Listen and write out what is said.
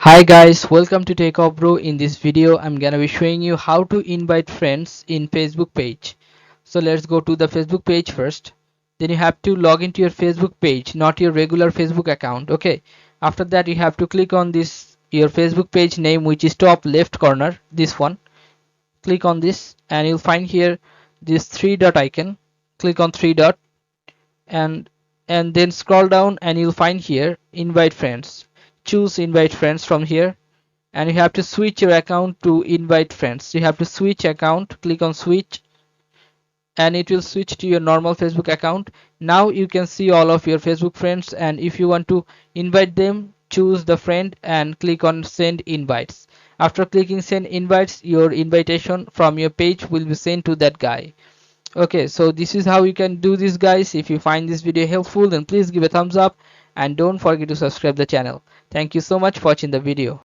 Hi guys, welcome to Techavro. In this video, I'm gonna be showing you how to invite friends in Facebook page. So let's go to the Facebook page first. Then you have to log into your Facebook page, not your regular Facebook account. Okay. After that, you have to click on this your Facebook page name, which is top left corner. This one. Click on this, and you'll find here this three dot icon. Click on three dot, and then scroll down, and you'll find here invite friends. Choose invite friends from here, and you have to switch your account to invite friends. You have to switch account, click on switch, and it will switch to your normal Facebook account. Now you can see all of your Facebook friends, and if you want to invite them, choose the friend and click on send invites. After clicking send invites, your invitation from your page will be sent to that guy. Okay, so this is how you can do this, guys. If you find this video helpful, then please give a thumbs up and don't forget to subscribe the channel. Thank you so much for watching the video.